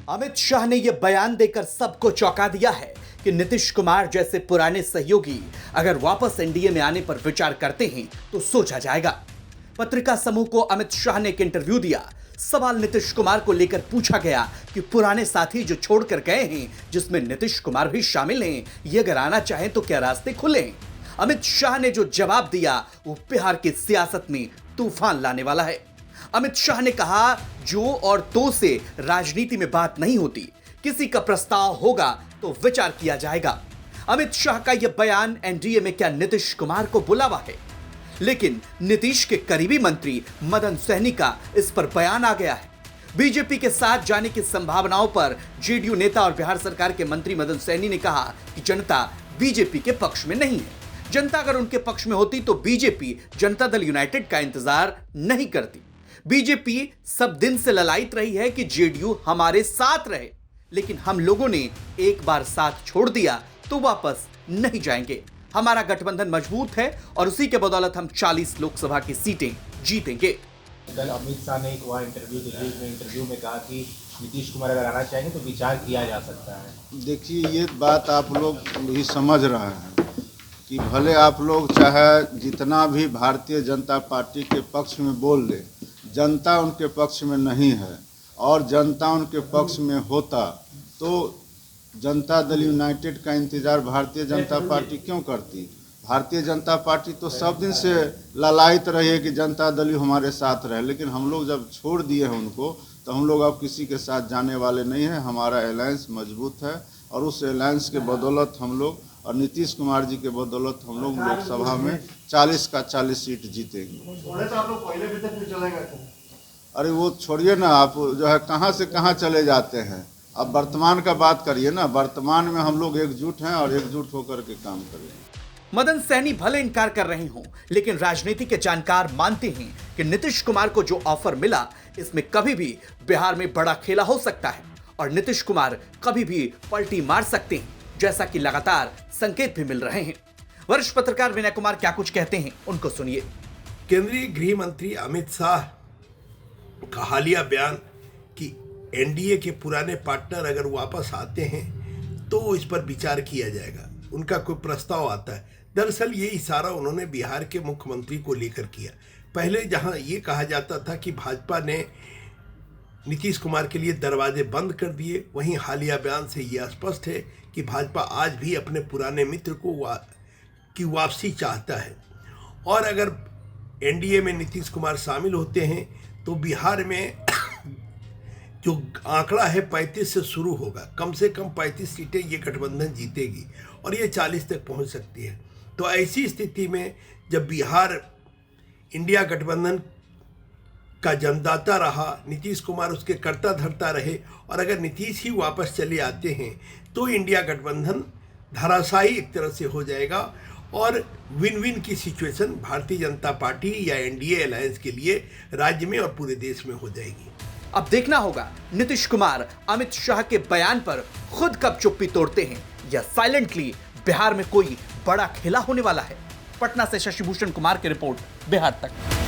अमित शाह ने यह बयान देकर सबको चौंका दिया है कि नीतीश कुमार जैसे पुराने सहयोगी अगर वापस एनडीए में आने पर विचार करते हैं तो सोचा जाएगा। पत्रिका समूह को अमित शाह ने एक इंटरव्यू दिया। सवाल नीतीश कुमार को लेकर पूछा गया कि पुराने साथी जो छोड़कर गए हैं, जिसमें नीतीश कुमार भी शामिल हैं, ये अगर आना चाहें तो क्या रास्ते खुले हैं? अमित शाह ने जो जवाब दिया वो बिहार की सियासत में तूफान लाने वाला है। अमित शाह ने कहा, जो और तो से राजनीति में बात नहीं होती, किसी का प्रस्ताव होगा तो विचार किया जाएगा। अमित शाह का यह बयान एनडीए में क्या नीतीश कुमार को बुलावा है? लेकिन नीतीश के करीबी मंत्री मदन सहनी का इस पर बयान आ गया है। बीजेपी के साथ जाने की संभावनाओं पर जेडीयू नेता और बिहार सरकार के मंत्री मदन सहनी ने कहा कि जनता बीजेपी के पक्ष में नहीं है। जनता अगर उनके पक्ष में होती तो बीजेपी जनता दल यूनाइटेड का इंतजार नहीं करती। बीजेपी सब दिन से ललायित रही है कि जेडीयू हमारे साथ रहे, लेकिन हम लोगों ने एक बार साथ छोड़ दिया तो वापस नहीं जाएंगे। हमारा गठबंधन मजबूत है और उसी के बदौलत हम 40 लोकसभा की सीटें जीतेंगे। कल अमित शाह ने एक वहाँ इंटरव्यू में कहा कि नीतीश कुमार अगर आना चाहेंगे तो विचार किया जा सकता है। देखिए, ये बात आप लोग भी समझ रहे हैं कि भले आप लोग चाहे जितना भी भारतीय जनता पार्टी के पक्ष में बोल ले, जनता उनके पक्ष में नहीं है। और जनता उनके पक्ष में होता तो जनता दल यूनाइटेड का इंतजार भारतीय जनता पार्टी क्यों करती? भारतीय जनता पार्टी तो सब दिन से ललायित रही है कि जनता दल हमारे साथ रहे, लेकिन हम लोग जब छोड़ दिए हैं उनको तो हम लोग अब किसी के साथ जाने वाले नहीं हैं। हमारा अलायंस मजबूत है और उस अलायंस के बदौलत हम लोग और नीतीश कुमार जी के बदौलत हम लोग लोकसभा में 40 का 40 सीट जीतेंगे। अरे वो छोड़िए ना, आप जो है कहाँ से कहाँ चले जाते हैं। अब वर्तमान का बात करिए ना। वर्तमान में हम लोग एकजुट हैं और एकजुट होकर के काम करें। मदन सहनी भले इनकार कर रहे हों, लेकिन राजनीति के जानकार मानते हैं कि नीतीश कुमार को जो ऑफर मिला, इसमें कभी भी बिहार में बड़ा खेला हो सकता है और नीतीश कुमार कभी भी पलटी मार सकते हैं, जैसा कि लगातार संकेत भी मिल रहे हैं। वरिष्ठ पत्रकार विनय कुमार क्या कुछ कहते हैं, उनको सुनिए। केंद्रीय गृह मंत्री अमित शाह का हालिया बयान कि एनडीए के पुराने पार्टनर अगर वापस आते हैं तो इस पर विचार किया जाएगा, उनका कोई प्रस्ताव आता है। दरअसल ये इशारा उन्होंने बिहार के मुख्यमंत्री को लेकर किया। पहले जहां ये कहा जाता था कि भाजपा ने नीतीश कुमार के लिए दरवाजे बंद कर दिए, वहीं हालिया बयान से ये स्पष्ट है कि भाजपा आज भी अपने पुराने मित्र की वापसी चाहता है। और अगर एनडीए में नीतीश कुमार शामिल होते हैं तो बिहार में जो आंकड़ा है 35 से शुरू होगा। कम से कम 35 सीटें ये गठबंधन जीतेगी और ये 40 तक पहुंच सकती है। तो ऐसी स्थिति में जब बिहार इंडिया गठबंधन का जन्मदाता रहा, नीतीश कुमार उसके कर्ता धर्ता रहे, और अगर नीतीश ही वापस चले आते हैं तो इंडिया गठबंधन धराशायी एक तरह से हो जाएगा और विन विन की सिचुएशन भारतीय जनता पार्टी या एनडीए अलायंस के लिए राज्य में और पूरे देश में हो जाएगी। अब देखना होगा नीतीश कुमार अमित शाह के बयान पर खुद कब चुप्पी तोड़ते हैं या साइलेंटली बिहार में कोई बड़ा खेला होने वाला है। पटना से शशिभूषण कुमार की रिपोर्ट, बिहार तक।